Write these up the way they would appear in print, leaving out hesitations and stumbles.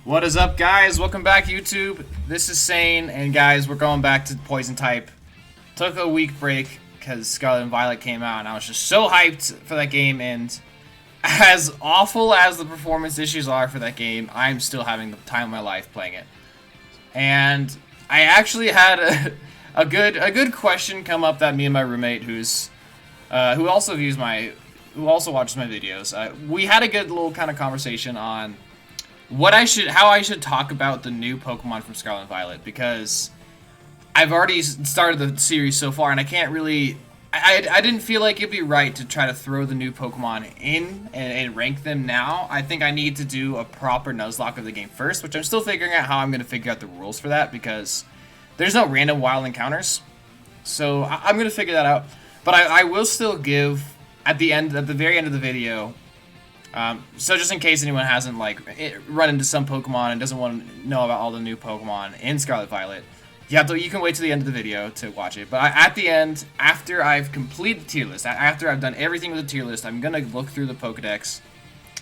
What is up, guys? Welcome back, YouTube. This is Sane, and guys, we're going back to Poison type. Took a week break because Scarlet and Violet came out, and I was just so hyped for that game, and as awful as the performance issues are for that game, I'm still having the time of my life playing it. And I actually had a good question come up that me and my roommate, who also watches my videos, we had a good little kind of conversation on how I should talk about the new Pokemon from Scarlet and Violet, because I've already started the series so far, and I can't really, I didn't feel like it'd be right to try to throw the new Pokemon in and rank them now. I think I need to do a proper Nuzlocke of the game first, which I'm still figuring out how I'm going to figure out the rules for that, because there's no random wild encounters, so I'm going to figure that out. But I will still give, at the very end of the video, so just in case anyone hasn't run into some Pokemon and doesn't want to know about all the new Pokemon in Scarlet Violet, you can wait to the end of the video to watch it. But at the end, after I've completed the tier list, after I've done everything with the tier list, I'm gonna look through the Pokedex.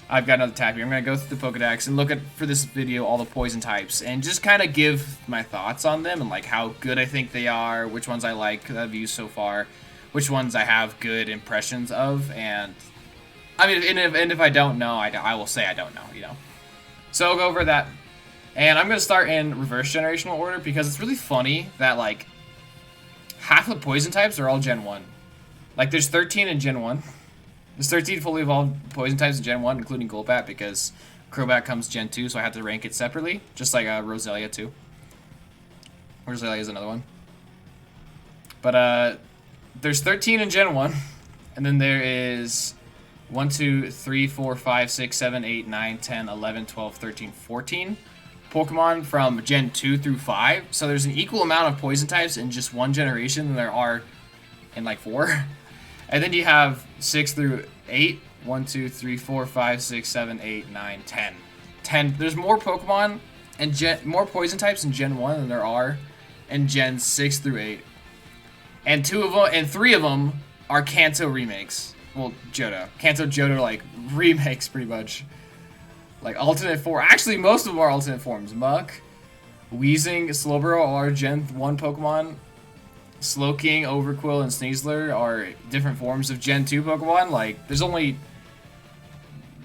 I've got another tab here. I'm gonna go through the Pokedex and look at, for this video, all the poison types and just kind of give my thoughts on them and like how good I think they are, which ones I like that I've used so far, which ones I have good impressions of, and I mean, and if I don't know, I will say I don't know, you know. So I'll go over that. And I'm going to start in reverse generational order, because it's really funny that, like, half the poison types are all Gen 1. Like, there's 13 in Gen 1. There's 13 fully evolved poison types in Gen 1, including Golbat, because Crobat comes Gen 2, so I have to rank it separately, just like Roselia, too. Roselia is another one. But, there's 13 in Gen 1, and then there is 1, 2, 3, 4, 5, 6, 7, 8, 9, 10, 11, 12, 13, 14 Pokemon from Gen 2 through 5. So there's an equal amount of poison types in just one generation than there are in like 4. And then you have 6 through 8. 1, 2, 3, 4, 5, 6, 7, 8, 9, 10. 10. There's more Pokemon and more poison types in Gen 1 than there are in Gen 6 through 8. And 3 of them are Kanto remakes. Well, Johto, like, remakes, pretty much. Like, alternate form. Actually, most of them are alternate forms. Muck, Weezing, Slowbro are Gen 1 Pokemon. Slowking, Overqwil, and Sneasler are different forms of Gen 2 Pokemon. Like, there's only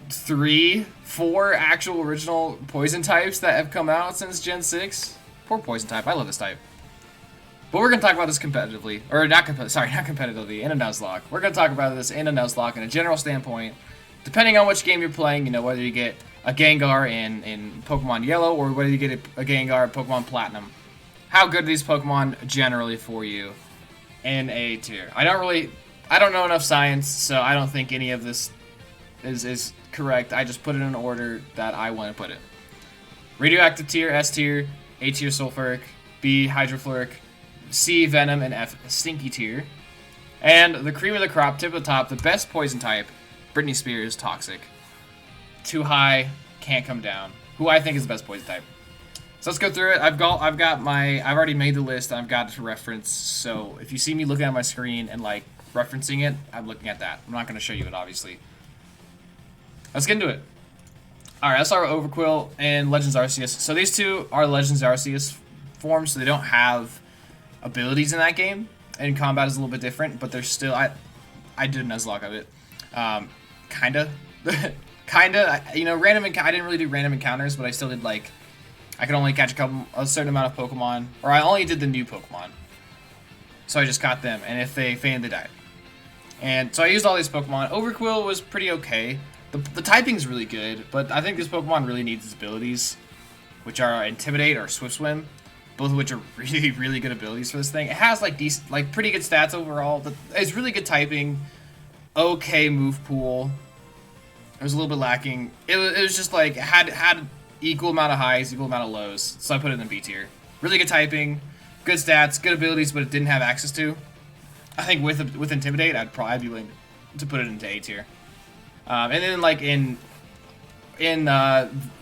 4 actual original poison types that have come out since Gen 6. Poor poison type. I love this type. But we're going to talk about this competitively. Or not competitively, in a Nuzlocke. We're going to talk about this in a Nuzlocke in a general standpoint. Depending on which game you're playing, you know, whether you get a Gengar in Pokemon Yellow or whether you get a Gengar in Pokemon Platinum. How good are these Pokemon generally for you in A tier? I don't know enough science, so I don't think any of this is correct. I just put it in an order that I want to put it. Radioactive tier, S tier, A tier Sulfuric, B Hydrofluoric, C Venom, and F Stinky tier. And the cream of the crop, tip of the top, the best poison type, Britney Spears, Toxic. Too high, can't come down. Who I think is the best poison type. So let's go through it. I've already made the list. I've got it to reference. So if you see me looking at my screen and like referencing it, I'm looking at that. I'm not going to show you it, obviously. Let's get into it. All right, let's start with Overqwil and Legends Arceus. So these two are Legends Arceus forms, so they don't have abilities in that game, and combat is a little bit different, but they're still, I did a Nuzlocke of it. Kinda. You know, I didn't really do random encounters, but I still did, like, I could only catch a certain amount of Pokemon, or I only did the new Pokemon. So I just caught them, and if they fainted, they died. And so I used all these Pokemon. Overqwil was pretty okay. The typing's really good, but I think this Pokemon really needs its abilities, which are Intimidate or Swift Swim, both of which are really, really good abilities for this thing. It has, like, pretty good stats overall. It's really good typing, okay move pool. It was a little bit lacking. It was just like had equal amount of highs, equal amount of lows. So I put it in B tier. Really good typing, good stats, good abilities, but it didn't have access to. I think with Intimidate, I'd probably be willing to put it into A tier. And then like in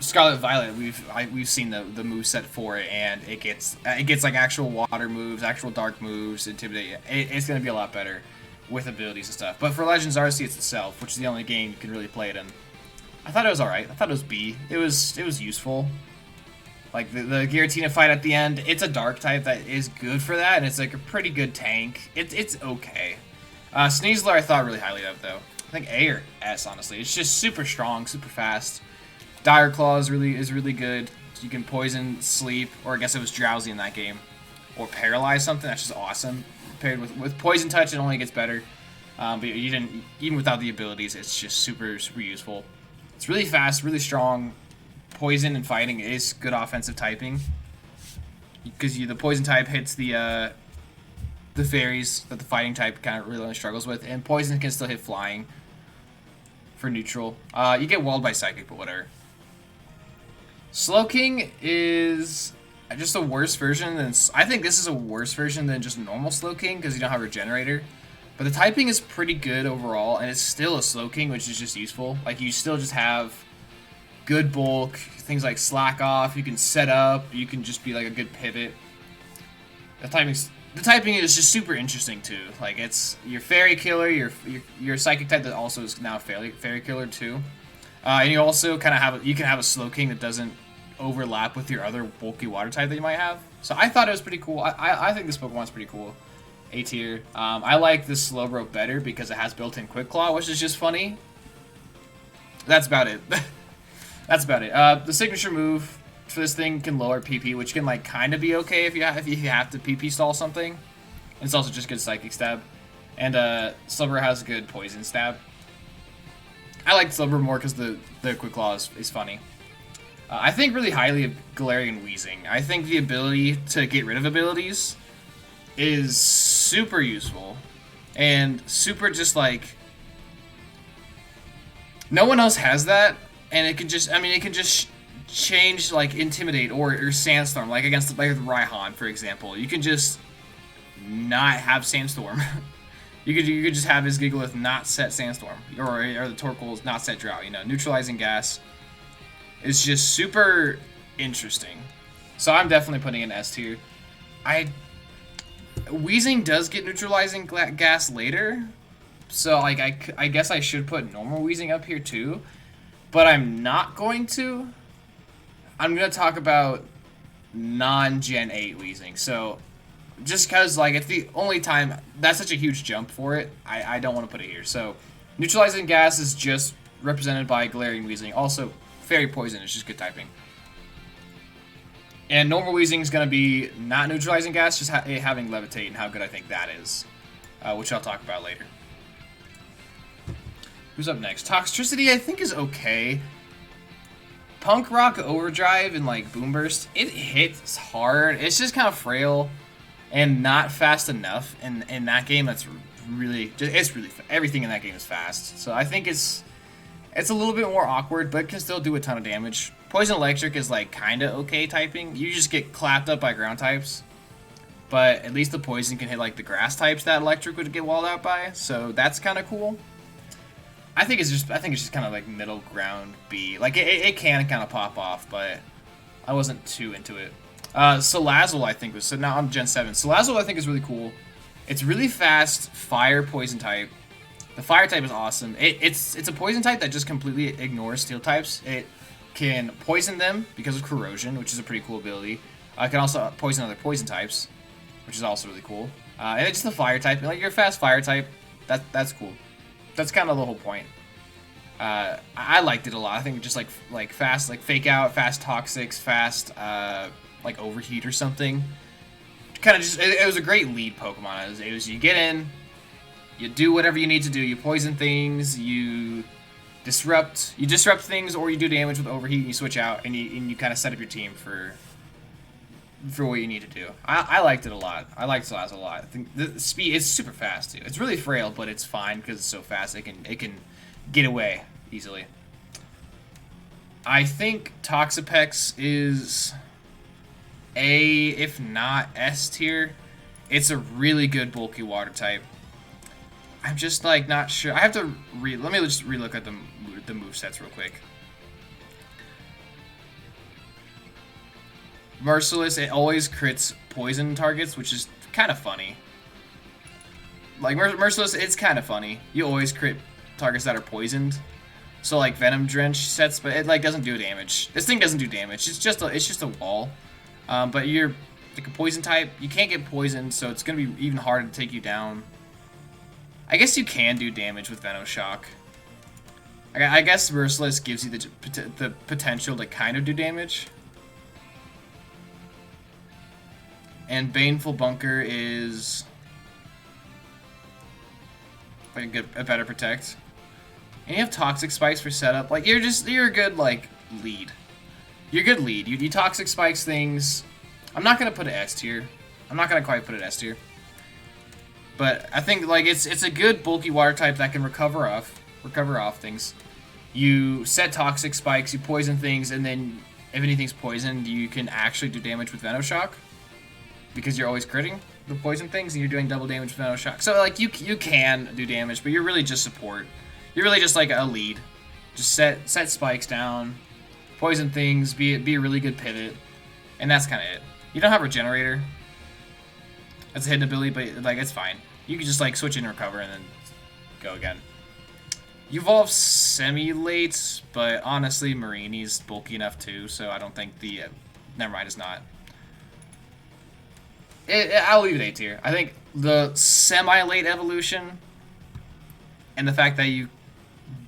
Scarlet Violet, we've seen the moveset for it, and it gets like actual water moves, actual dark moves, Intimidate. It's gonna be a lot better with abilities and stuff. But for Legends Arceus itself, which is the only game you can really play it in, I thought it was alright. I thought it was B. It was useful. Like the Giratina fight at the end, it's a dark type that is good for that, and it's like a pretty good tank. It's okay. Sneasler I thought really highly of though. I think A or S honestly. It's just super strong, super fast. Dire Claw is really good. You can poison, sleep, or I guess it was drowsy in that game, or paralyze something. That's just awesome. Paired with poison touch, it only gets better. But you didn't, even without the abilities, it's just super useful. It's really fast, really strong. Poison and fighting is good offensive typing, because the poison type hits the fairies that the fighting type kind of really only struggles with, and poison can still hit flying for neutral. You get walled by psychic, but whatever. Slowking is just a worse version than, I think this is a worse version than just normal Slowking because you don't have Regenerator. But the typing is pretty good overall, and it's still a Slowking, which is just useful. Like, you still just have good bulk, things like slack off, you can set up, you can just be like a good pivot. The typing is just super interesting too. Like, it's your fairy killer, your psychic type that also is now fairy killer too. And you also kind of have you can have a Slowking that doesn't overlap with your other bulky water type that you might have. So I thought it was pretty cool. I think this Pokemon's pretty cool. A tier. I like this Slowbro better because it has built-in Quick Claw, which is just funny. That's about it. That's about it. The signature move for this thing can lower PP, which can like kind of be okay if you have to PP stall something. And it's also just good Psychic Stab. And Slowbro has a good Poison Stab. I like Slowbro more because the Quick Claw is funny. I think really highly of Galarian Wheezing. I think the ability to get rid of abilities is super useful. And super just like... No one else has that. And it can just, I mean, it can just change, like, Intimidate or Sandstorm, like against, like, Raihan, for example. You can just not have Sandstorm. you could just have his Gigalith not set Sandstorm, or the Torkoal's not set Drought, you know. Neutralizing Gas is just super interesting. So I'm definitely putting in S tier. Wheezing does get Neutralizing Gas later, so, like, I guess I should put normal Wheezing up here, too. But I'm not going to. I'm going to talk about non-Gen 8 Wheezing. So, just because, like, it's the only time, that's such a huge jump for it, I don't want to put it here. So, Neutralizing Gas is just represented by Galarian Wheezing. Also, Fairy Poison is just good typing. And normal Wheezing is going to be not Neutralizing Gas, just having Levitate and how good I think that is, which I'll talk about later. Who's up next? Toxtricity, I think, is okay. Punk Rock Overdrive and, like, Boom Burst, it hits hard. It's just kind of frail and not fast enough. In that game, that's really... everything in that game is fast. So I think it's a little bit more awkward, but can still do a ton of damage. Poison Electric is, like, kind of okay typing. You just get clapped up by ground types. But at least the Poison can hit, like, the grass types that Electric would get walled out by. So that's kind of cool. I think it's just kind of like middle ground B. Like it can kind of pop off, but I wasn't too into it. Salazzle I think was, so now I'm Gen 7. Salazzle I think is really cool. It's really fast fire poison type. The fire type is awesome. It's a poison type that just completely ignores steel types. It can poison them because of corrosion, which is a pretty cool ability. It can also poison other poison types, which is also really cool. And it's just the fire type. Like you're a fast fire type. That's cool. That's kind of the whole point. I liked it a lot. I think just like fast, like Fake Out, fast Toxics, fast like Overheat or something. Kind of just it was a great lead Pokemon. It was you get in, you do whatever you need to do. You poison things, you disrupt things, or you do damage with Overheat. And you switch out and you kind of set up your team for what you need to do. I liked it a lot. I liked Salazzle a lot. I think the speed is super fast too. It's really frail, but it's fine because it's so fast. It can get away easily. I think Toxapex is A, if not S tier. It's a really good bulky water type. I'm just like not sure. I have to let me just relook at the movesets real quick. Merciless, it always crits poison targets, which is kind of funny. Like, Merciless, it's kind of funny. You always crit targets that are poisoned. So like Venom Drench sets, but it like doesn't do damage. This thing doesn't do damage. It's just a wall. But you're like a poison type. You can't get poisoned, so it's gonna be even harder to take you down. I guess you can do damage with Venom Shock. I guess Merciless gives you the potential to kind of do damage. And Baneful Bunker is like a better protect. And you have Toxic Spikes for setup. Like you're a good like lead. You're a good lead. You Toxic Spikes things. I'm not gonna put it S tier. I'm not gonna quite put it S tier. But I think like it's a good bulky water type that can recover off things. You set Toxic Spikes, you poison things, and then if anything's poisoned, you can actually do damage with Venom Shock. Because you're always critting the poison things, and you're doing double damage with Venom Shock. So like you can do damage, but you're really just support. You're really just like a lead. Just set spikes down, poison things, be a really good pivot, and that's kind of it. You don't have Regenerator. That's a hidden ability, but like it's fine. You can just like switch in and recover, and then go again. You evolve semi-late, but honestly, Marini's bulky enough too, so I don't think the... never mind, it's not. I'll leave it A tier. I think the semi-late evolution and the fact that you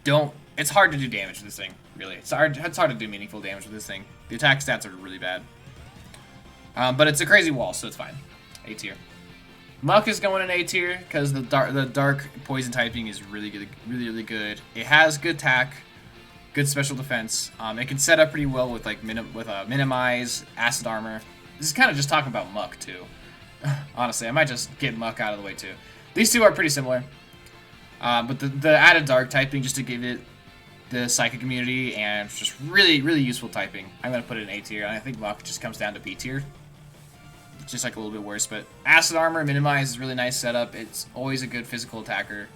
don't... It's hard to do damage with this thing, really. It's hard to do meaningful damage with this thing. The attack stats are really bad. But it's a crazy wall, so it's fine. A tier. Muck is going in A tier because the dark poison typing is really good, really good. It has good attack, good special defense. It can set up pretty well with like minimize, acid armor. This is kind of just talking about Muck too. Honestly, I might just get Muck out of the way too. These two are pretty similar, but the added dark typing just to give it the psychic immunity and just really useful typing. I'm gonna put it in A tier, and I think Muck just comes down to B tier. Just like a little bit worse, but acid armor minimize is really nice setup. It's always a good physical attacker.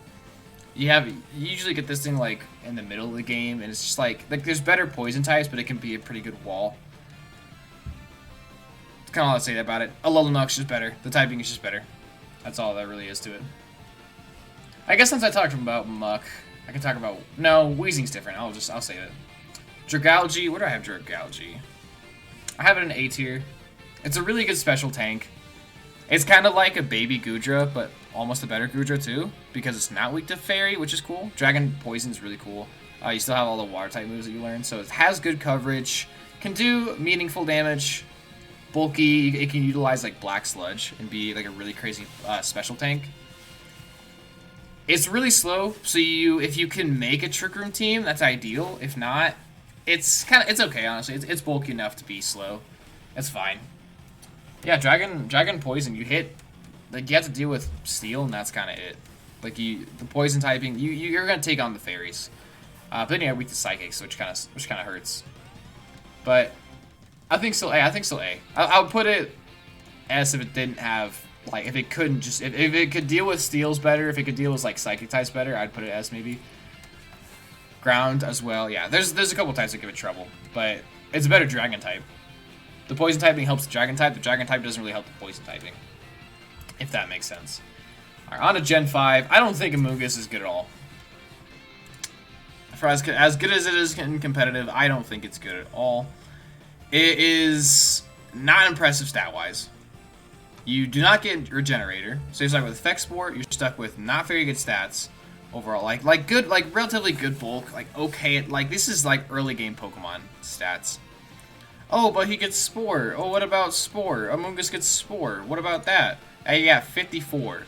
You usually get this thing like in the middle of the game, and it's just like there's better poison types, but it can be a pretty good wall. That's kind of all I'd say about it. Alolanuk's just better. The typing is just better. That's all there really is to it. I guess since I talked about Muck, I can talk about Weezing's different. I'll say it. Dragalge. Where do I have Dragalge? I have it in A tier. It's a really good special tank. It's kind of like a baby Goodra, but almost a better Goodra too, because it's not weak to Fairy, which is cool. Dragon Poison is really cool. You still have all the water type moves that you learn, so it has good coverage, can do meaningful damage, bulky. It can utilize like Black Sludge and be like a really crazy special tank. It's really slow, so if you can make a Trick Room team, that's ideal. If not, it's okay honestly. It's bulky enough to be slow. It's fine. Yeah, Dragon Poison, you hit, like, you have to deal with Steel, and that's kind of it. Like, the Poison typing, you're going to take on the Fairies. But then you have weak to Psychics, which kind of hurts. But, I think still A. I'll put it S if it didn't have, like, if it couldn't just, if it could deal with Steels better, if it could deal with, like, Psychic types better, I'd put it S maybe. Ground as well, yeah. There's a couple types that give it trouble, but it's a better Dragon type. The poison typing helps the dragon type. The dragon type doesn't really help the poison typing, if that makes sense. Alright, on to Gen 5. I don't think Amoonguss is good at all. For as good as it is in competitive, I don't think it's good at all. It is not impressive stat-wise. You do not get Regenerator, so you're stuck with Effect Sport. You're stuck with not very good stats overall. Like good, like relatively good bulk. Like okay, like this is like early game Pokemon stats. Oh, but he gets Spore. Oh, what about Spore? Amoonguss gets Spore. What about that? Yeah, 54.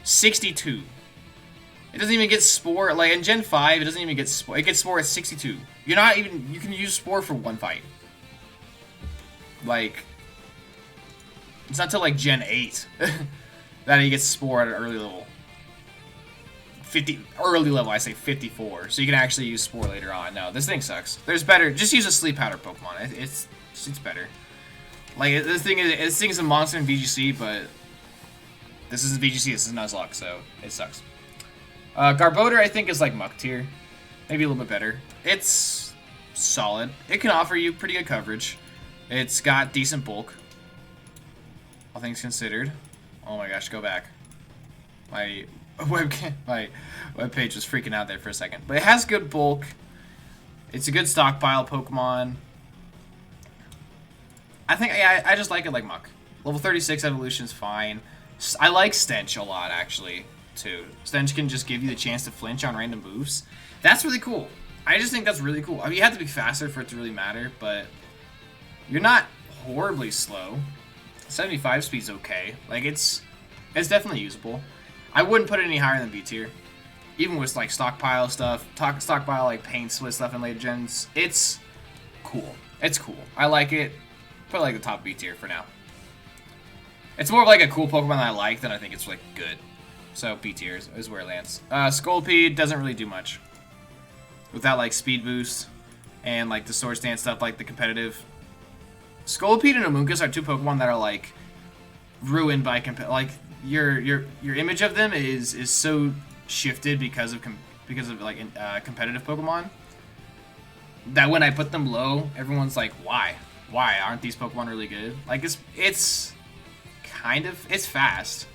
62. It doesn't even get Spore. Like, in Gen 5, it doesn't even get Spore. It gets Spore at 62. You can use Spore for one fight. Like, it's not till, like, Gen 8 that he gets Spore at an early level. Early level, I say 54, so you can actually use Spore later on. No, this thing sucks. There's better. Just use a Sleep Powder Pokemon. It's better. Like this thing is a monster in VGC, but this isn't VGC. This is Nuzlocke, so it sucks. Garbodor, I think, is like Muck tier, maybe a little bit better. It's solid. It can offer you pretty good coverage. It's got decent bulk, all things considered. Oh my gosh, go back. My webpage was freaking out there for a second, but it has good bulk. It's a good stockpile Pokemon. I think, yeah, I just like it like Muck. Level 36 evolution's fine. I like Stench a lot, actually, too. Stench can just give you the chance to flinch on random moves. That's really cool. I just think that's really cool. I mean, you have to be faster for it to really matter, but you're not horribly slow. 75 speed's okay. Like, it's definitely usable. I wouldn't put it any higher than B tier. Even with, like, stockpile stuff, stockpile, like, paint split stuff in later gens. It's cool. It's cool. I like it. Put like the top B tier for now. It's more of like a cool Pokemon that I like than I think it's like good. So B tier is where it lands. Scolipede doesn't really do much. With that like speed boost and like the Sword Dance stuff, like the competitive. Scolipede and Amoonguss are two Pokemon that are like ruined by like your image of them is so shifted because of like competitive Pokemon that when I put them low, everyone's like, why? Why aren't these Pokemon really good? Like it's kind of fast.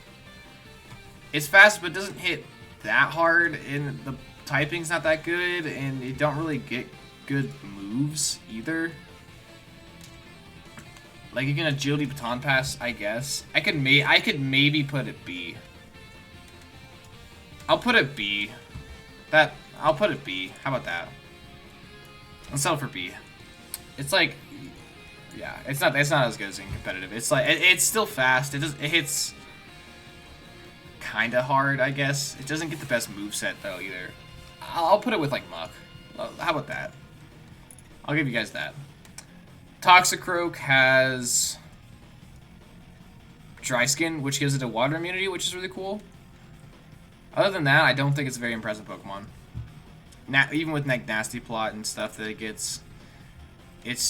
It's fast, but it doesn't hit that hard, and the typing's not that good, and you don't really get good moves either. Like you can agility baton pass, I guess. I could maybe put it B. I'll put it B. I'll put it B. How about that? Let's settle for B. It's like. Yeah, it's not as good as in competitive. It's like it's still fast. It hits kind of hard, I guess. It doesn't get the best moveset though either. I'll put it with like Muck. How about that? I'll give you guys that. Toxicroak has Dry Skin, which gives it a water immunity, which is really cool. Other than that, I don't think it's a very impressive Pokemon. Even with like Nasty Plot and stuff that it gets. It's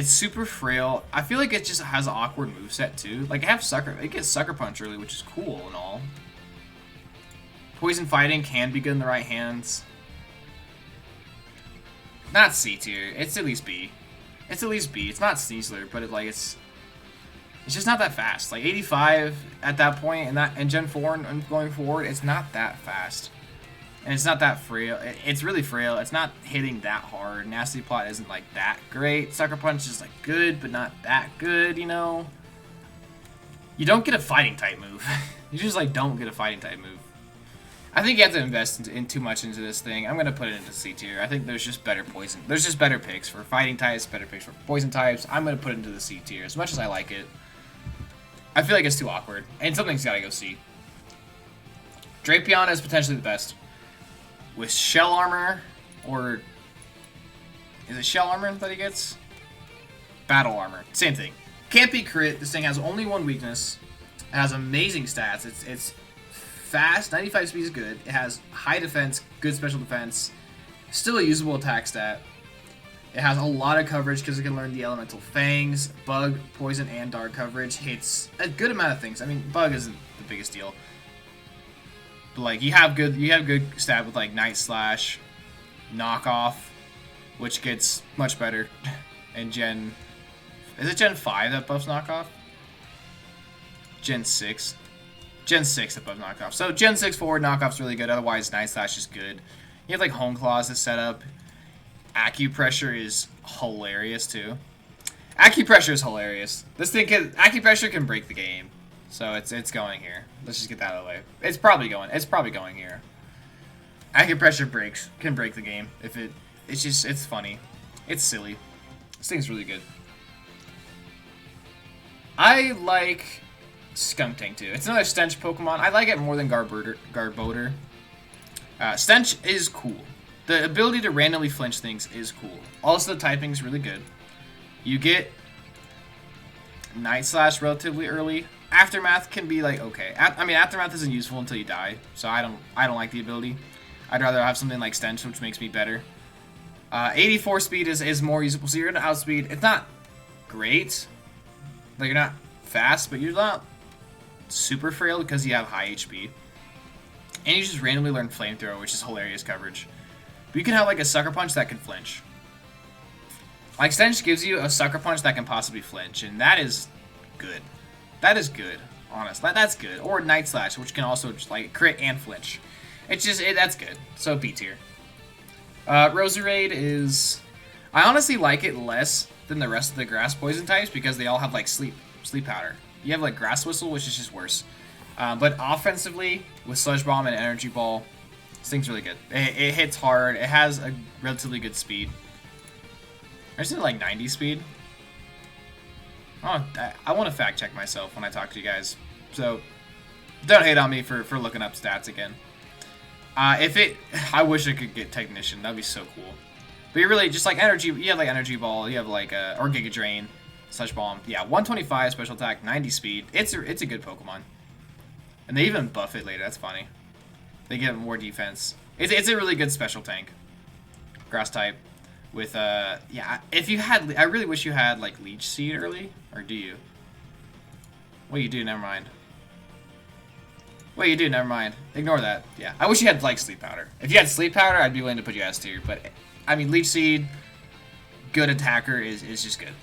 super frail. I feel like it just has an awkward moveset too. Like it gets Sucker Punch early, which is cool and all. Poison Fighting can be good in the right hands. Not C tier. It's at least B. It's at least B. It's not Sneasler, but it's just not that fast. Like 85 at that point, and Gen 4 and going forward, it's not that fast. And it's not that frail. It's really frail. It's not hitting that hard. Nasty Plot isn't like that great. Sucker Punch is like good, but not that good, you know? You don't get a fighting type move. You just like don't get a fighting type move. I think you have to invest in too much into this thing. I'm going to put it into C tier. I think there's just better poison. There's just better picks for fighting types, better picks for poison types. I'm going to put it into the C tier as much as I like it. I feel like it's too awkward. And something's got to go C. Drapion is potentially the best. With Shell Armor, or is it Shell Armor that he gets? Battle Armor, same thing. Can't be crit. This thing has only one weakness. It has amazing stats. It's fast. 95 speed is good. It has high defense, good special defense. Still a usable attack stat. It has a lot of coverage because it can learn the Elemental Fangs, Bug, Poison, and Dark coverage. Hits a good amount of things. I mean, Bug isn't the biggest deal. But like you have good stat with like Night Slash, Knockoff, which gets much better. And is it Gen 5 that buffs Knockoff? Gen 6. Gen 6 that buffs Knockoff. So Gen 6 forward Knockoff's really good. Otherwise, Night Slash is good. You have like Home Claws to set up. Acupressure is hilarious too. Acupressure is hilarious. Acupressure can break the game. So it's going here. Let's just get that out of the way. It's probably going here. Acupressure can break the game if it's funny. It's silly. This thing's really good. I like Skuntank too. It's another Stench Pokemon. I like it more than Garbodor. Stench is cool. The ability to randomly flinch things is cool. Also, the typing is really good. You get Night Slash relatively early. Aftermath can be like okay. I mean, Aftermath isn't useful until you die, so I don't like the ability. I'd rather have something like Stench, which makes me better. 84 speed is more usable, so you're gonna outspeed. It's not great. Like you're not fast, but you're not super frail because you have high HP. And you just randomly learn Flamethrower, which is hilarious coverage. But you can have like a Sucker Punch that can flinch. Like Stench gives you a Sucker Punch that can possibly flinch, and that is good. That is good, honestly. That's good. Or Night Slash, which can also just like crit and flinch. It's just that's good. So B tier. Roserade is I honestly like it less than the rest of the grass poison types because they all have like sleep powder. You have like grass whistle, which is just worse. But offensively, with Sludge Bomb and Energy Ball, this thing's really good. It hits hard. It has a relatively good speed. I just like 90 speed. Oh, I want to fact check myself when I talk to you guys. So don't hate on me for looking up stats again. I wish I could get Technician. That'd be so cool. But you really just like energy. You have like Energy Ball. You have like or Giga Drain, Sludge Bomb. Yeah, 125 special attack, 90 speed. It's a good Pokemon. And they even buff it later. That's funny. They give it more defense. It's a really good special tank. Grass type. With yeah. If you had, I really wish you had like Leech Seed early, or do you? Well, you do. Never mind. Well, you do. Never mind. Ignore that. Yeah, I wish you had like Sleep Powder. If you had Sleep Powder, I'd be willing to put you S tier. But I mean, Leech Seed, good attacker is just good.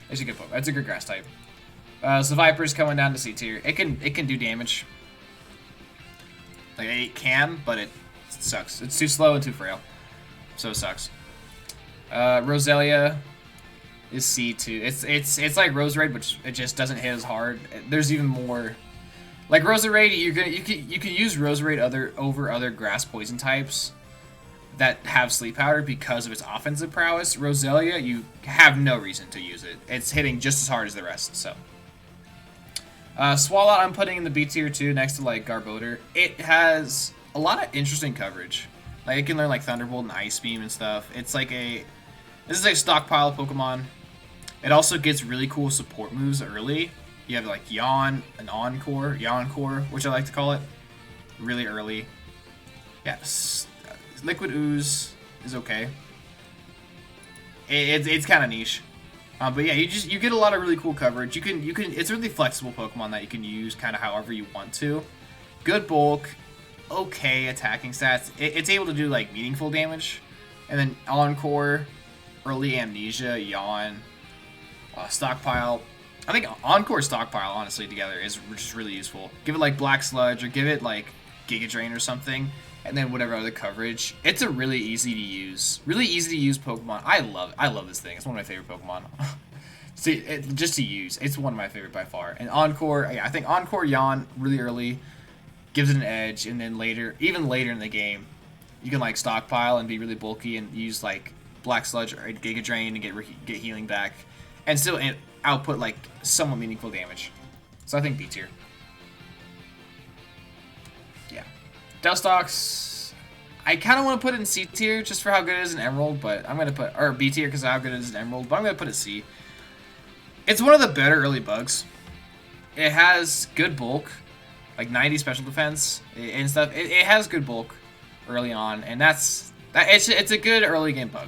It's a good Pokemon. It's a good grass type. So Viper's coming down to C tier. It can do damage. Like it can, but it sucks. It's too slow and too frail, so it sucks. Roselia is C2. It's like Roserade, but it just doesn't hit as hard. There's even more. Like Roserade, you can use Roserade over other grass poison types that have Sleep Powder because of its offensive prowess. Roselia, you have no reason to use it. It's hitting just as hard as the rest. So, Swallow, I'm putting in the B tier too, next to like Garbodor. It has a lot of interesting coverage. Like it can learn like Thunderbolt and Ice Beam and stuff. It's like this is a stockpile Pokemon. It also gets really cool support moves early. You have like Yawn and Yoncore, which I like to call it, really early. Yes, Liquid Ooze is okay. It's kind of niche, but yeah, you get a lot of really cool coverage. You can it's a really flexible Pokemon that you can use kind of however you want to. Good bulk, okay attacking stats. It's able to do like meaningful damage, and then Encore, early Amnesia, Yawn, Stockpile. I think Encore Stockpile, honestly, together is just really useful. Give it like Black Sludge or give it like Giga Drain or something, and then whatever other coverage. It's a really easy to use Pokemon. I love this thing. It's one of my favorite Pokemon. See, just to use, it's one of my favorite by far. And Encore, yeah, I think Encore Yawn really early gives it an edge, and then even later in the game, you can like Stockpile and be really bulky and use like Black Sludge or Giga Drain and get healing back, and still output like somewhat meaningful damage. So I think B tier. Yeah. Dustox, I kind of want to put it in C tier just for how good it is in Emerald, but I'm going to put, or B tier because of how good it is in Emerald, but I'm going to put it C. It's one of the better early bugs. It has good bulk, like 90 special defense and stuff. It has good bulk early on, and it's a good early game bug,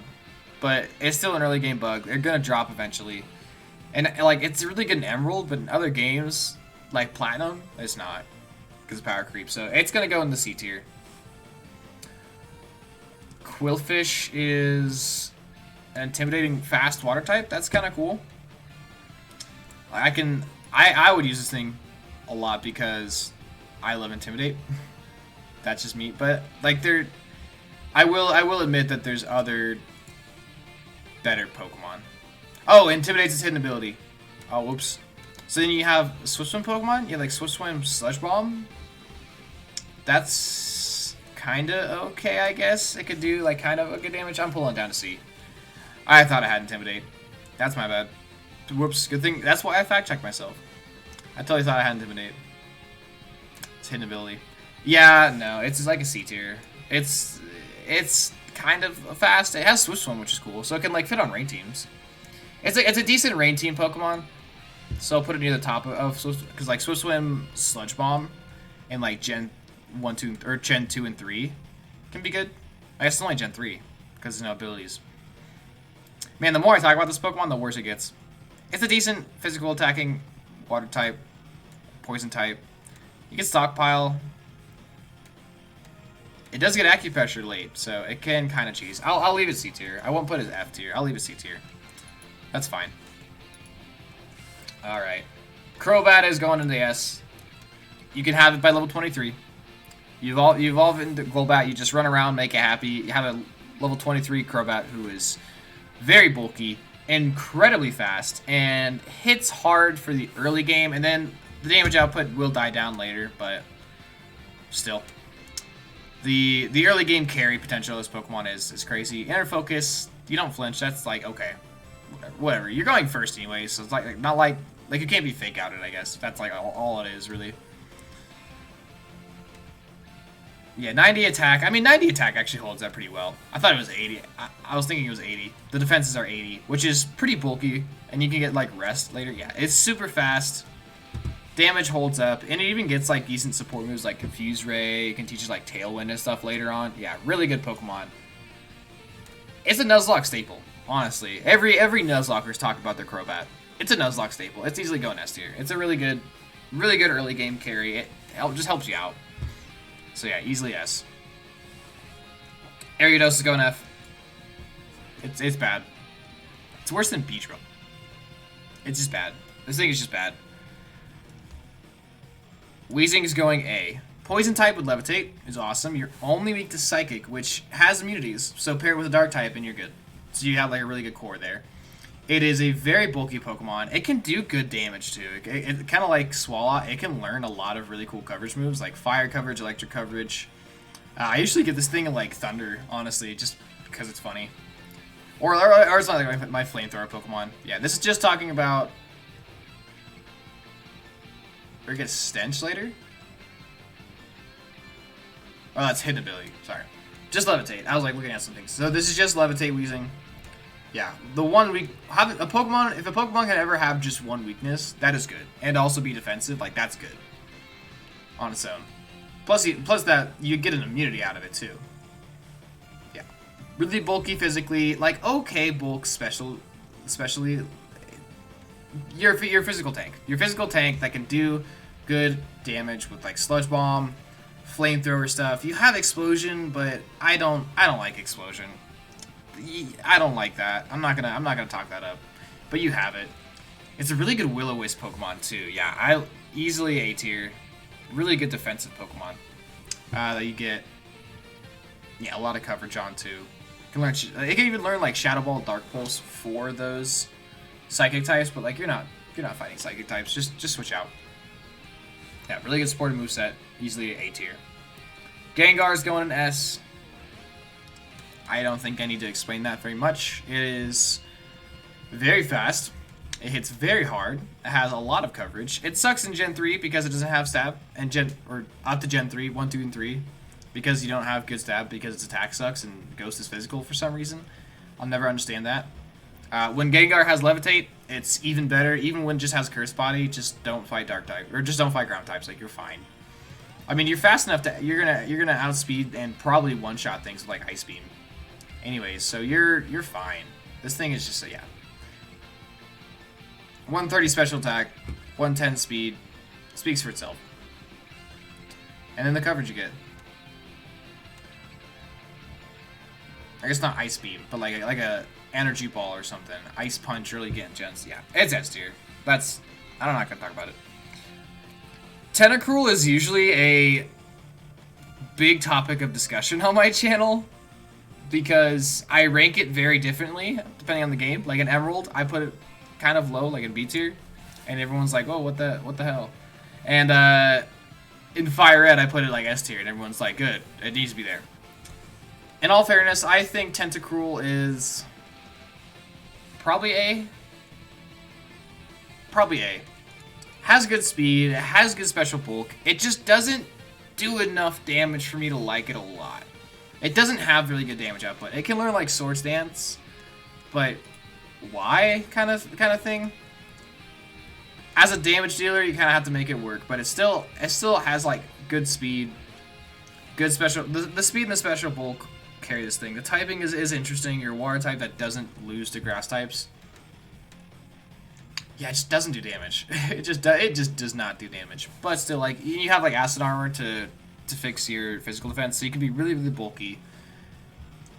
but it's still an early game bug. They're going to drop eventually. And like it's really good in Emerald, but in other games like Platinum, it's not because of power creep. So it's gonna go in the C tier. Quillfish is an intimidating fast water type. That's kind of cool. I would use this thing a lot because I love Intimidate. That's just me. But like I will admit that there's other better Pokemon. Oh, Intimidate's its hidden ability. Oh, whoops. So then you have Swift Swim Pokemon. You have like Swift Swim Sludge Bomb. That's kind of okay, I guess. It could do like kind of a good damage. I'm pulling it down to C. I thought I had Intimidate. That's my bad. Whoops. Good thing. That's why I fact checked myself. I totally thought I had Intimidate. It's hidden ability. Yeah, no. It's like a C tier. It's kind of fast. It has Swift Swim, which is cool. So it can like fit on rain teams. It's a decent rain team Pokemon, so I'll put it near the top of Swift, because like Swift Swim, Sludge Bomb, and like Gen 1, 2, or Gen 2 and 3 can be good. I guess it's only Gen 3 because there's no abilities. Man, the more I talk about this Pokemon, the worse it gets. It's a decent physical attacking water type, poison type. You can Stockpile. It does get Acupressure late, so it can kind of cheese. I'll leave it C tier. I won't put it as F tier. I'll leave it C tier. That's fine. Alright. Crobat is going into the S. You can have it by level 23. You evolve into Golbat, you just run around, make it happy. You have a level 23 Crobat who is very bulky, incredibly fast, and hits hard for the early game, and then the damage output will die down later, but still. The early game carry potential of this Pokemon is crazy. Inner Focus, you don't flinch, that's like, okay, whatever. You're going first anyway, so it's like not like you can't be fake outed, I guess. That's like all it is, really. Yeah, 90 attack. I mean, 90 attack actually holds up pretty well. I thought it was 80. I was thinking it was 80. The defenses are 80, which is pretty bulky, and you can get, like, rest later. Yeah, it's super fast. Damage holds up, and it even gets, like, decent support moves like Confuse Ray. It can teach you, like, Tailwind and stuff later on. Yeah, really good Pokemon. It's a Nuzlocke staple, honestly. Every Nuzlocker's talk about their Crobat. It's a Nuzlocke staple. It's easily going S tier. It's a really good early game carry. It just helps you out. So yeah, easily S. Ariados is going F. It's bad. It's worse than Beach Bro. It's just bad. This thing is just bad. Weezing is going A. Poison type with Levitate is awesome. You're only weak to Psychic, which has immunities. So pair it with a Dark type and you're good. So you have like a really good core there. It is a very bulky Pokemon. It can do good damage too. It kind of like Swallow. It can learn a lot of really cool coverage moves like Fire coverage, Electric coverage. I usually get this thing in like Thunder, honestly, just because it's funny. Or it's not like my Flamethrower Pokemon. Yeah, this is just talking about. Or it gets Stench later. Oh, that's hidden ability. Sorry, just Levitate. I was like looking at some things. So this is just Levitate Weezing. Yeah, the one weak if a Pokemon can ever have just one weakness, that is good, and also be defensive, like that's good on its own. Plus that you get an immunity out of it too. Yeah, really bulky physically, like okay bulk especially your physical tank that can do good damage with like Sludge Bomb, Flamethrower stuff. You have Explosion, but I don't like Explosion. I don't like that. I'm not gonna talk that up. But you have it. It's a really good Will-O-Wisp Pokemon too. Yeah, I easily A tier. Really good defensive Pokemon that you get. Yeah, a lot of coverage on too. It can even learn like Shadow Ball, Dark Pulse for those Psychic types, but like you're not fighting Psychic types. Just switch out. Yeah, really good supporting moveset. Easily A tier. Gengar's going in S. I don't think I need to explain that very much. It is very fast. It hits very hard. It has a lot of coverage. It sucks in Gen 3 because it doesn't have stab, and up to Gen 3, 1, 2, and 3, because you don't have good stab because its attack sucks and Ghost is physical for some reason. I'll never understand that. When Gengar has Levitate, it's even better. Even when it just has Curse Body, just don't fight Dark type, or just don't fight Ground types. Like you're fine. I mean, you're fast enough to you're gonna outspeed and probably one-shot things with like Ice Beam. Anyways, so you're fine. This thing is just yeah. 130 special attack, 110 speed, speaks for itself. And then the coverage you get. I guess not Ice Beam, but like a Energy Ball or something. Ice Punch really getting gens. Yeah, it's S tier. I'm not gonna talk about it. Tentacruel is usually a big topic of discussion on my channel, because I rank it very differently depending on the game. Like in Emerald, I put it kind of low, like in B tier, and everyone's like, "Oh, what the hell?" And in Fire Red, I put it like S tier, and everyone's like, "Good, it needs to be there." In all fairness, I think Tentacruel is probably A. Probably A. Has good speed, it has good special bulk. It just doesn't do enough damage for me to like it a lot. It doesn't have really good damage output. It can learn like Swords Dance, but why kind of thing? As a damage dealer, you kind of have to make it work, but it still has like good speed, good special. The speed and the special bulk carry this thing. The typing is interesting. You're a water type that doesn't lose to grass types. Yeah, it just doesn't do damage. It just does not do damage. But still, like you have like acid armor to fix your physical defense, so you can be really, really bulky.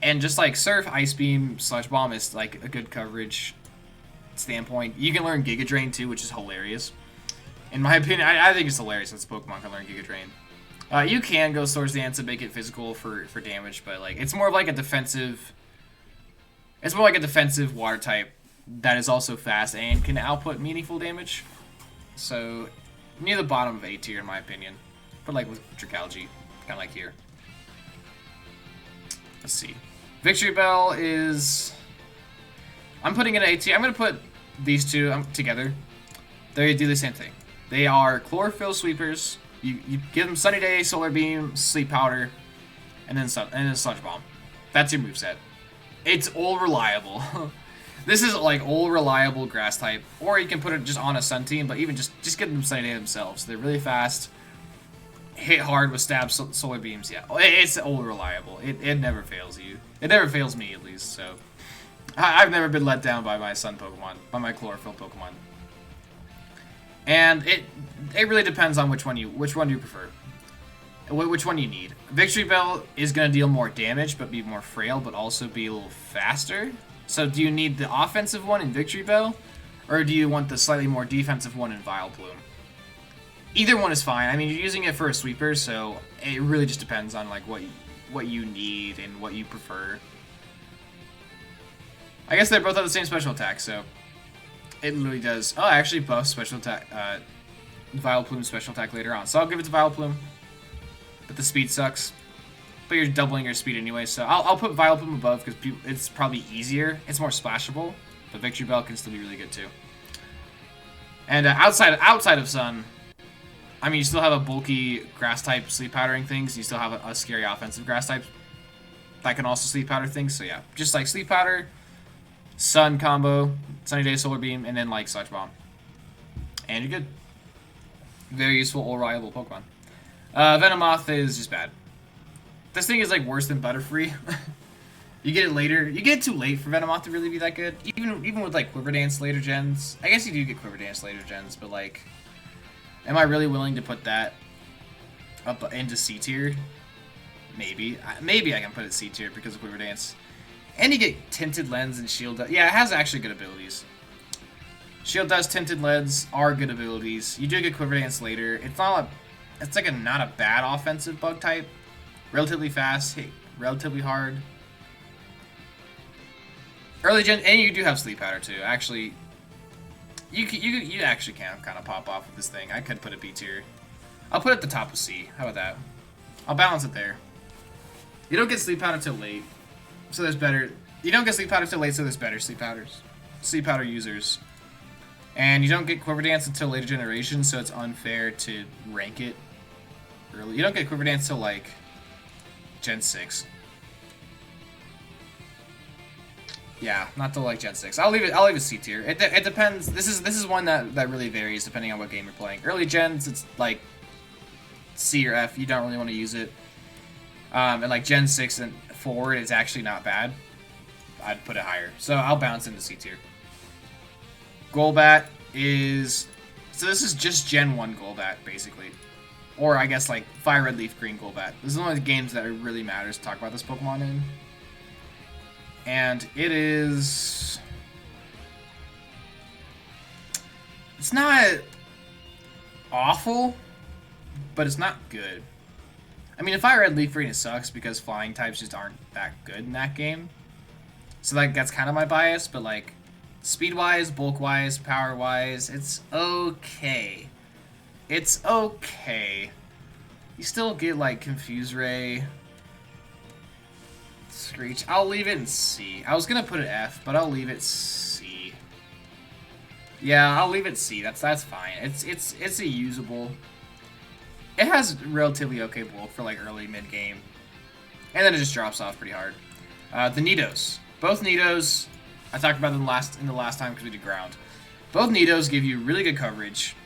And just like Surf, Ice Beam, Sludge Bomb is like a good coverage standpoint. You can learn Giga Drain too, which is hilarious. In my opinion, I think it's hilarious that Pokemon can learn Giga Drain. You can go Swords Dance and make it physical for damage, but like it's more of like a defensive It's more like a defensive water type that is also fast and can output meaningful damage. So, near the bottom of A tier in my opinion. But like with Dragalge, kind of like here. Let's see. Victory Bell is... I'm putting it in A tier. I'm going to put these two together. They do the same thing. They are Chlorophyll Sweepers. You give them Sunny Day, Solar Beam, Sleep Powder, and then Sludge Bomb. That's your moveset. It's all reliable. This is like all reliable grass type. Or you can put it just on a Sun team, but even just get them Sunny Day themselves. They're really fast. Hit hard with stab solar beams. Yeah, it's all reliable. It never fails you. It never fails me at least. So I've never been let down by my Sun Pokemon, by my Chlorophyll Pokemon. And it really depends on which one you prefer, which one you need. Victory Bell is gonna deal more damage, but be more frail, but also be a little faster. So do you need the offensive one in Victory Bell, or do you want the slightly more defensive one in Vileplume? Either one is fine. I mean, you're using it for a sweeper, so it really just depends on like what you need and what you prefer. I guess they both have the same special attack, so it literally does. Oh, actually, both special attack. Vileplume special attack later on, so I'll give it to Vileplume. But the speed sucks. But you're doubling your speed anyway, so I'll put Vileplume above because it's probably easier. It's more splashable, but Victory Bell can still be really good too. And outside of Sun, I mean, you still have a bulky grass type sleep powdering things. You still have a scary offensive grass type that can also sleep powder things. So yeah, just like sleep powder, Sun combo, Sunny Day, Solar Beam, and then like Sludge Bomb, and you're good. Very useful, all reliable Pokemon. Venomoth is just bad. This thing is like worse than Butterfree. You get it later. You get it too late for Venomoth to really be that good. Even with like Quiver Dance later gens. I guess you do get Quiver Dance later gens, but like, am I really willing to put that up into C tier? Maybe. Maybe I can put it C tier because of Quiver Dance. And you get Tinted Lens and Shield. Yeah, it has actually good abilities. Shield Dust, Tinted Lens are good abilities. You do get Quiver Dance later. It's not a bad offensive bug type. Relatively fast, hit relatively hard. Early gen, and you do have Sleep Powder too. Actually, you actually can kind of pop off with this thing. I could put a B tier. I'll put it at the top of C. How about that? I'll balance it there. You don't get Sleep Powder till late, so there's better. You don't get Sleep Powder till late, so there's better Sleep Powder users. And you don't get Quiver Dance until later generations, so it's unfair to rank it early. You don't get Quiver Dance till like Gen 6. Yeah, not till like Gen 6. I'll leave it C tier. It depends. This is one that really varies depending on what game you're playing. Early gens, it's like C or F. You don't really want to use it. And like Gen 6 and forward, it's actually not bad. I'd put it higher. So I'll bounce into C tier. Golbat is... So this is just Gen 1 Golbat, basically. Or I guess like Fire Red Leaf Green Golbat. This is one of the games that it really matters to talk about this Pokemon in. And it is... It's not awful, but it's not good. I mean, if Fire Red Leaf Green, it sucks because flying types just aren't that good in that game. So like that's kind of my bias, but like speed-wise, bulk-wise, power-wise, it's okay. It's okay. You still get like Confuse Ray, Screech. I'll leave it in C. I was gonna put it F, but I'll leave it C. Yeah, I'll leave it C. That's fine. It's a usable. It has relatively okay bulk for like early mid game, and then it just drops off pretty hard. The Nidos, both Nidos. I talked about them in the last time because we did ground. Both Nidos give you really good coverage.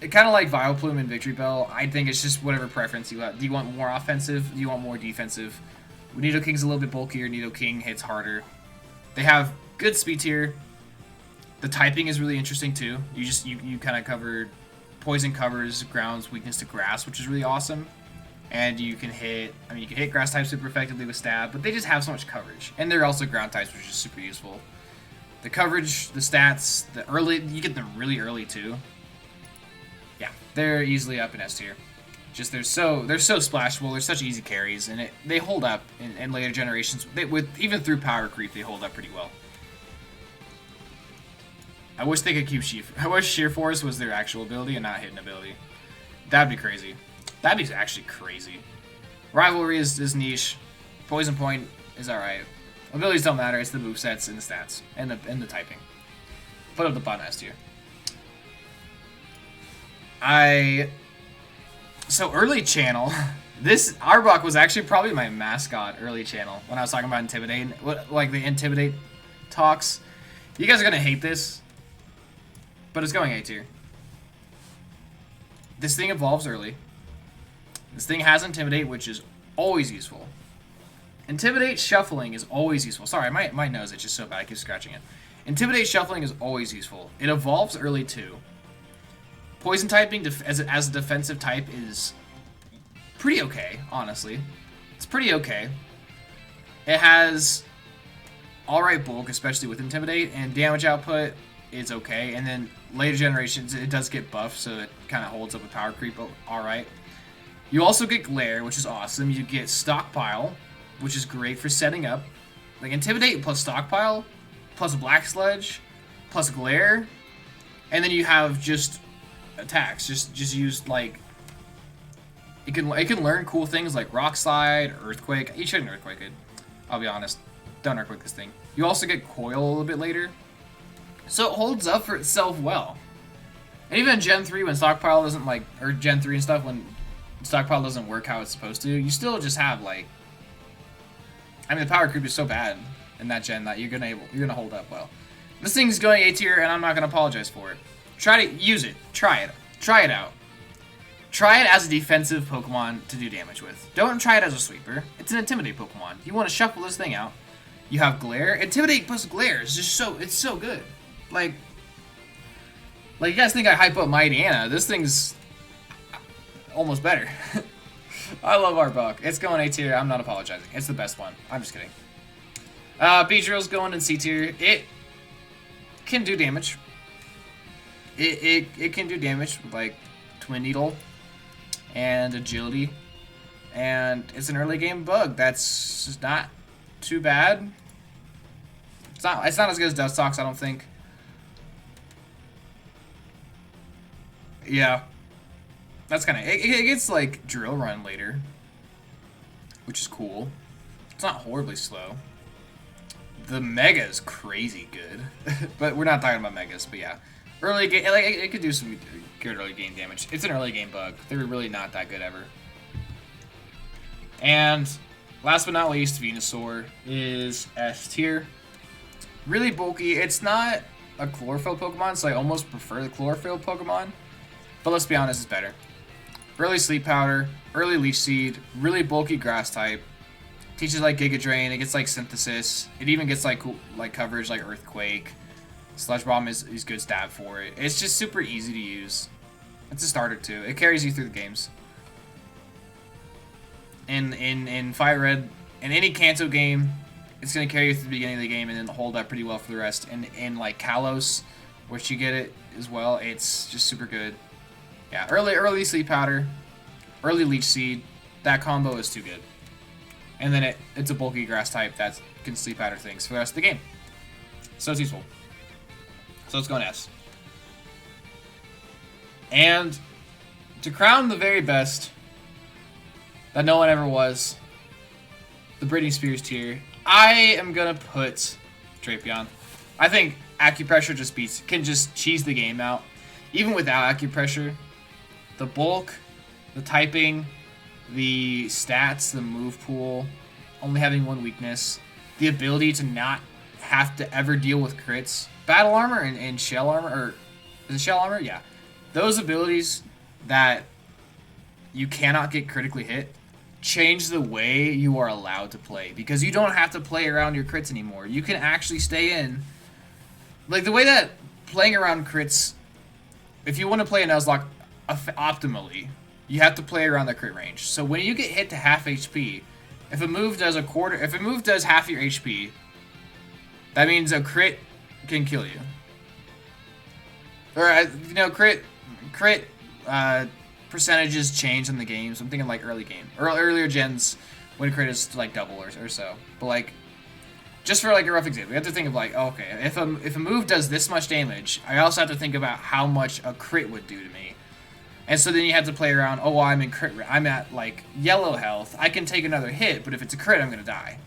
It kind of like Vileplume and Victory Bell. I think it's just whatever preference you have. Do you want more offensive? Do you want more defensive? Nidoking's a little bit bulkier. Nidoking hits harder. They have good speed tier. The typing is really interesting too. You kind of cover poison covers ground's weakness to grass, which is really awesome. And you can hit grass types super effectively with stab, but they just have so much coverage. And they're also ground types, which is super useful. The coverage, the stats, you get them really early too. Yeah, they're easily up in S tier. Just they're so splashable. They're such easy carries, and they hold up in later generations. Even through power creep, they hold up pretty well. I wish they could keep I wish Sheer Force was their actual ability and not hidden ability. That'd be crazy. That'd be actually crazy. Rivalry is niche. Poison Point is alright. Abilities don't matter. It's the movesets and the stats and the typing. Put up the button S tier. So early channel, this Arbok was actually probably my mascot early channel when I was talking about Intimidate, like the Intimidate talks. You guys are gonna hate this, but it's going A tier. This thing evolves early. This thing has Intimidate, which is always useful. Intimidate Shuffling is always useful. Sorry, my nose is just so bad I keep scratching it. Intimidate Shuffling is always useful. It evolves early too. Poison typing as a defensive type is pretty okay, honestly. It's pretty okay. It has alright bulk, especially with Intimidate, and damage output is okay. And then later generations, it does get buffed, so it kind of holds up with power creep alright. You also get Glare, which is awesome. You get Stockpile, which is great for setting up. Like Intimidate plus Stockpile, plus Black Sludge, plus Glare, and then you have just attacks. Just use like it can learn cool things like Rock Slide, Earthquake. You shouldn't Earthquake it. I'll be honest. Don't Earthquake this thing. You also get Coil a little bit later, so it holds up for itself well. And even in Gen 3 when Stockpile doesn't or Gen 3 and stuff when Stockpile doesn't work how it's supposed to, you still just have like. I mean, the power creep is so bad in that gen that you're gonna hold up well. This thing's going A tier, and I'm not gonna apologize for it. Try to use it. Try it. Try it out. Try it as a defensive Pokemon to do damage with. Don't try it as a sweeper. It's an Intimidate Pokemon. You want to shuffle this thing out. You have Glare. Intimidate plus Glare is just it's so good. Like you guys think I hype up Mighty Anna. This thing's almost better. I love Arbok. It's going A tier. I'm not apologizing. It's the best one. I'm just kidding. Beedrill's going in C tier. It can do damage. It can do damage with like Twin Needle and Agility, and it's an early game bug. That's just not too bad. It's not as good as Dustox, I don't think. Yeah. That's kind of... It gets, like, Drill Run later, which is cool. It's not horribly slow. The Mega is crazy good. But we're not talking about Megas, but yeah. Early game... Like, it could do some good early game damage. It's an early game bug. They're really not that good ever. And last but not least, Venusaur is S tier. Really bulky. It's not a Chlorophyll Pokemon, so I almost prefer the Chlorophyll Pokemon. But let's be honest, it's better. Early Sleep Powder, early Leech Seed, really bulky Grass type. Teaches like Giga Drain, it gets like Synthesis. It even gets like cool, like coverage like Earthquake. Sludge Bomb is good stab for it. It's just super easy to use. It's a starter too. It carries you through the games. In Fire Red, in any Kanto game, it's gonna carry you through the beginning of the game and then hold up pretty well for the rest. And in like Kalos, which you get it as well, it's just super good. Yeah, early Sleep Powder, early Leech Seed, that combo is too good. And then it's a bulky Grass type that can Sleep Powder things for the rest of the game. So it's useful. So it's going S. And to crown the very best that no one ever was, the Breeding Spears tier, I am gonna put Drapion. I think Acupressure can just cheese the game out. Even without Acupressure, the bulk, the typing, the stats, the move pool, only having one weakness, the ability to not have to ever deal with crits, Battle Armor and Shell Armor, or is it Shell Armor? Yeah. Those abilities that you cannot get critically hit change the way you are allowed to play, because you don't have to play around your crits anymore. You can actually stay in. Like the way that playing around crits, if you want to play a Nuzlocke optimally, you have to play around the crit range. So when you get hit to half HP, if a move does half your HP, that means a crit can kill you. Or crit percentages change in the games. I'm thinking like early game or earlier gens when crit is like double or so. But like, just for like a rough example, we have to think of like, okay, if a move does this much damage, I also have to think about how much a crit would do to me. And so then you have to play around. Oh, well, I'm in crit. I'm at like yellow health. I can take another hit, but if it's a crit, I'm gonna die.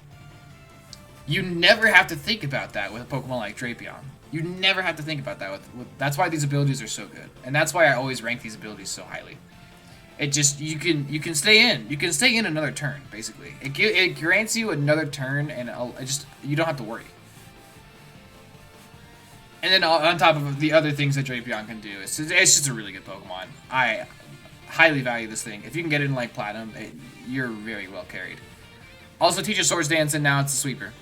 You never have to think about that with a Pokemon like Drapion. You never have to think about that with that's why these abilities are so good, and that's why I always rank these abilities so highly. It just you can stay in. You can stay in another turn basically. It grants you another turn, and you don't have to worry. And then on top of the other things that Drapion can do, it's just a really good Pokemon. I highly value this thing. If you can get it in like Platinum, you're very well carried. Also, teaches Swords Dance, and now it's a sweeper.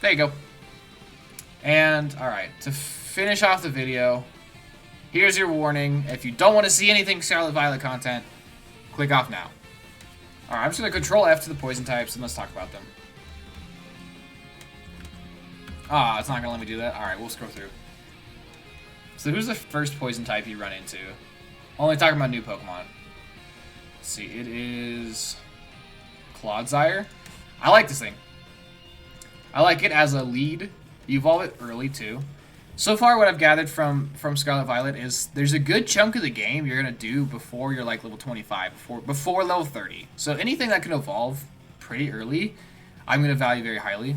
There you go. And alright, to finish off the video, here's your warning. If you don't want to see anything Scarlet Violet content, click off now. Alright, I'm just going to Control F to the poison types, and let's talk about them. Ah, it's not going to let me do that? Alright, we'll scroll through. So who's the first poison type you run into? Only talking about new Pokemon. Let's see, it is Clodsire. I like this thing. I like it as a lead. You evolve it early too. So far, what I've gathered from Scarlet Violet is there's a good chunk of the game you're gonna do before you're like level 25, before level 30. So anything that can evolve pretty early, I'm gonna value very highly.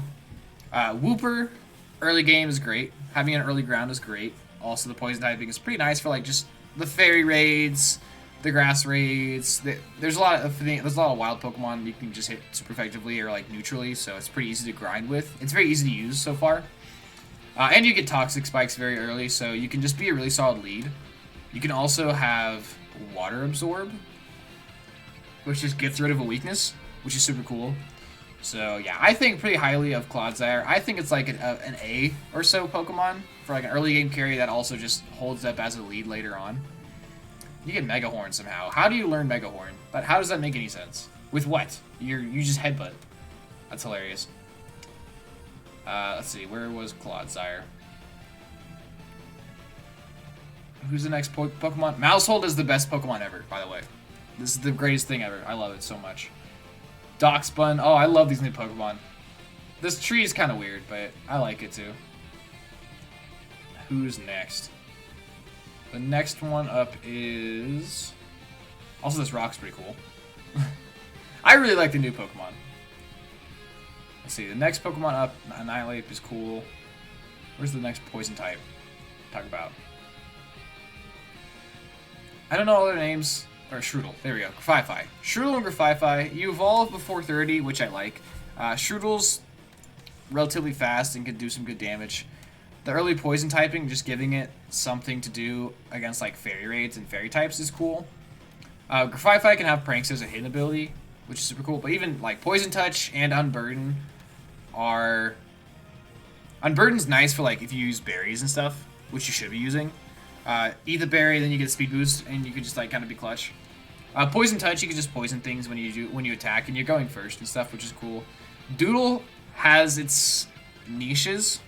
Wooper, early game is great. Having an early ground is great. Also, the poison typing is pretty nice for like just the fairy raids, the grass raids. There's a lot of wild Pokemon you can just hit super effectively or like neutrally, so it's pretty easy to grind with. It's very easy to use so far. And you get Toxic Spikes very early, so you can just be a really solid lead. You can also have Water Absorb, which just gets rid of a weakness, which is super cool. So yeah, I think pretty highly of Clodsire. I think it's like an A or so Pokemon for like an early game carry that also just holds up as a lead later on. You get Mega Horn somehow. How do you learn Mega Horn? But how does that make any sense? With what? You just headbutt. That's hilarious. Let's see. Where was Clodsire? Who's the next Pokemon? Mousehold is the best Pokemon ever, by the way. This is the greatest thing ever. I love it so much. Doxbun. Oh, I love these new Pokemon. This tree is kind of weird, but I like it too. Who's next? The next one up is... Also, this rock's pretty cool. I really like the new Pokemon. Let's see, the next Pokemon up, Annihilate, is cool. Where's the next poison type? Talk about. I don't know all their names. Or Shroodle. There we go. Grafaifi. Shroodle and Grafaifi. You evolve before 30, which I like. Shroodle's relatively fast and can do some good damage. The early poison typing, just giving it something to do against like fairy raids and fairy types is cool. Grafaifi can have pranks as a hidden ability, which is super cool. But even like Poison Touch and Unburden are... Unburden's nice for like if you use berries and stuff, which you should be using. Eat the berry, then you get a speed boost, and you can just like kind of be clutch. Poison Touch, you can just poison things when you attack, and you're going first and stuff, which is cool. Doodle has its niches,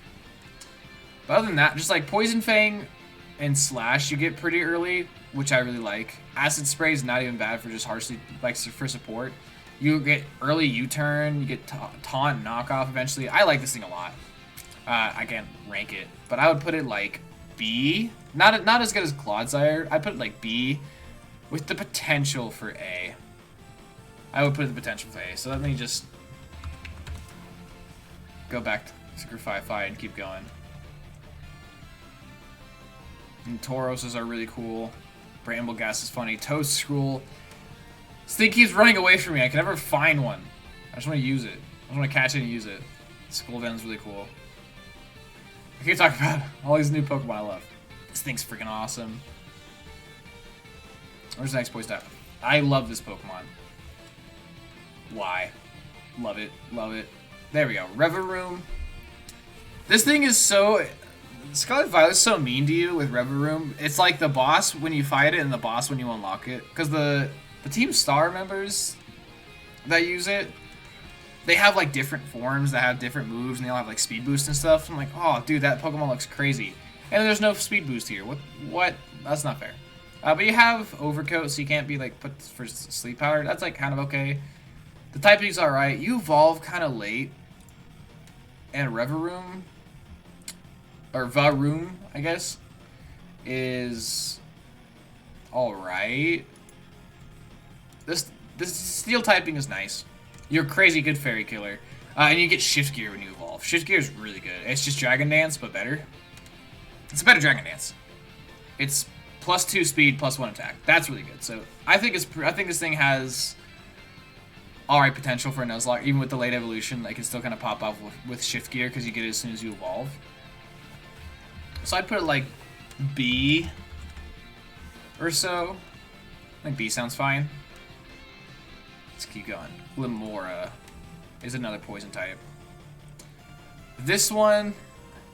but other than that, just like Poison Fang and Slash, you get pretty early, which I really like. Acid Spray is not even bad for just harshly like for support. You get early U-turn, you get taunt and knockoff eventually. I like this thing a lot. I can't rank it, but I would put it like B. Not as good as Clodsire. I put it like B, with the potential for A. I would put the potential for A. So let me just go back to Grafaifi and keep going. And Tauroses are really cool. Brambleghast is funny. Toadstool. This thing keeps running away from me. I can never find one. I just want to use it. I just want to catch it and use it. Skullven's really cool. I keep talking about all these new Pokemon I love. This thing's freaking awesome. Where's the next poison type? I love this Pokemon. Why? Love it. Love it. There we go. Reveroom. This thing is so... Scarlet Violet's so mean to you with Reveroom. It's like the boss when you fight it and the boss when you unlock it. Because the Team Star members that use it, they have like different forms that have different moves and they all have like speed boost and stuff. I'm like, oh dude, that Pokemon looks crazy. And there's no speed boost here. What? That's not fair. But you have Overcoat, so you can't be like put for Sleep Powder. That's like kind of okay. The typing's alright. You evolve kind of late. And Reveroom, or Varoom, I guess, is alright. This steel typing is nice. You're a crazy good fairy killer. And you get Shift Gear when you evolve. Shift Gear is really good. It's just Dragon Dance, but better. It's a better Dragon Dance. It's +2 speed, +1 attack. That's really good. So I think this thing has alright potential for a Nuzlocke. Even with the late evolution, it can still kind of pop off with Shift Gear because you get it as soon as you evolve. So I'd put it like B or so. I think B sounds fine. Let's keep going. Limora is another poison type. This one,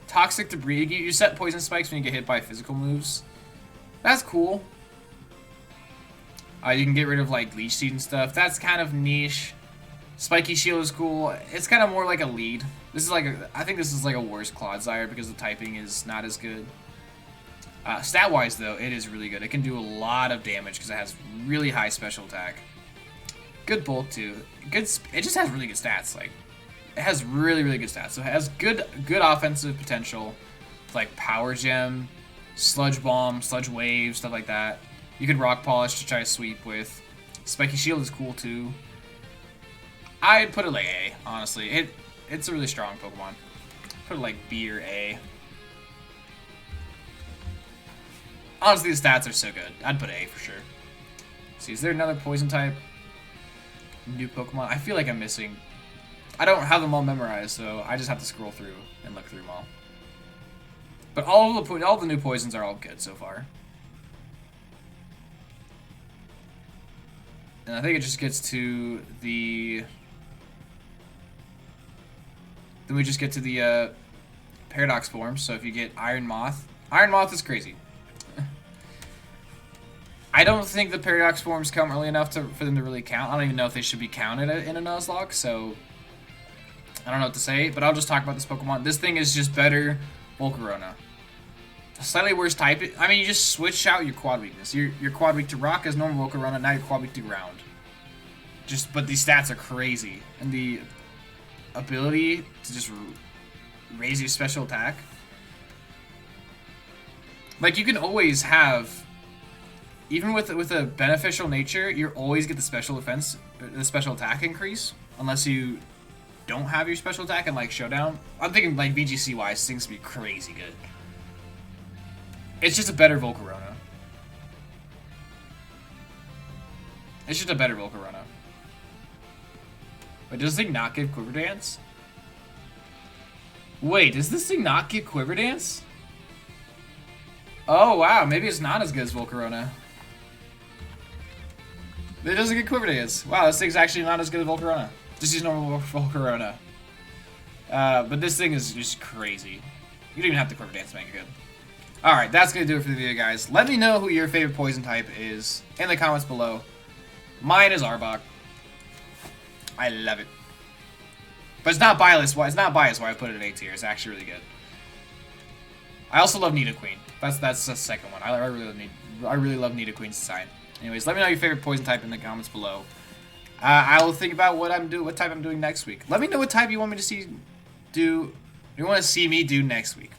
Toxic Debris. You set poison spikes when you get hit by physical moves. That's cool. You can get rid of like Leech Seed and stuff. That's kind of niche. Spiky Shield is cool. It's kind of more like a lead. This is like I think this is like a worse Clodsire because the typing is not as good. Stat-wise though, it is really good. It can do a lot of damage because it has really high special attack. Good bulk too. It just has really good stats. Like it has really good stats. So it has good offensive potential, like Power Gem, Sludge Bomb, Sludge Wave, stuff like that. You could Rock Polish to try to sweep with. Spiky Shield is cool too. I'd put it like A, honestly. It's a really strong Pokemon. Put it like B or A. Honestly, the stats are so good. I'd put A for sure. See, is there another poison type? New Pokemon? I feel like I'm missing. I don't have them all memorized, so I just have to scroll through and look through them all. But all the new poisons are all good so far. And I think it just gets to the... Then we just get to the Paradox forms. So if you get Iron Moth is crazy. I don't think the Paradox forms come early enough for them to really count. I don't even know if they should be counted in a Nuzlocke, so I don't know what to say, but I'll just talk about this Pokemon. This thing is just better Volcarona. A slightly worse type. I mean, you just switch out your quad weakness. Your quad weak to rock is normal Volcarona, now you're quad weak to ground. But these stats are crazy. And the ability to just raise your special attack. Like, you can always have... Even with a beneficial nature, you always get the special defense, the special attack increase, unless you don't have your special attack in like Showdown. I'm thinking like VGC wise, things to be crazy good. It's just a better Volcarona. It's just a better Volcarona. Wait, does this thing not give Quiver Dance? Wait, does this thing not give Quiver Dance? Oh wow, maybe it's not as good as Volcarona. It doesn't get Quiver Dance. Wow, this thing's actually not as good as Volcarona. Just use normal Volcarona. But this thing is just crazy. You don't even have to Quiver Dance to make it good. Alright, that's going to do it for the video, guys. Let me know who your favorite poison type is in the comments below. Mine is Arbok. I love it. But it's not biased. It's not biased why I put it in A tier. It's actually really good. I also love Nidoqueen. That's the second one. I really love Nidoqueen's design. Anyways, let me know your favorite poison type in the comments below. I will think about what type I'm doing next week. Let me know what type you want me to you want to see me do next week.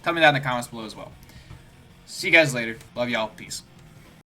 Tell me that in the comments below as well. See you guys later. Love y'all. Peace.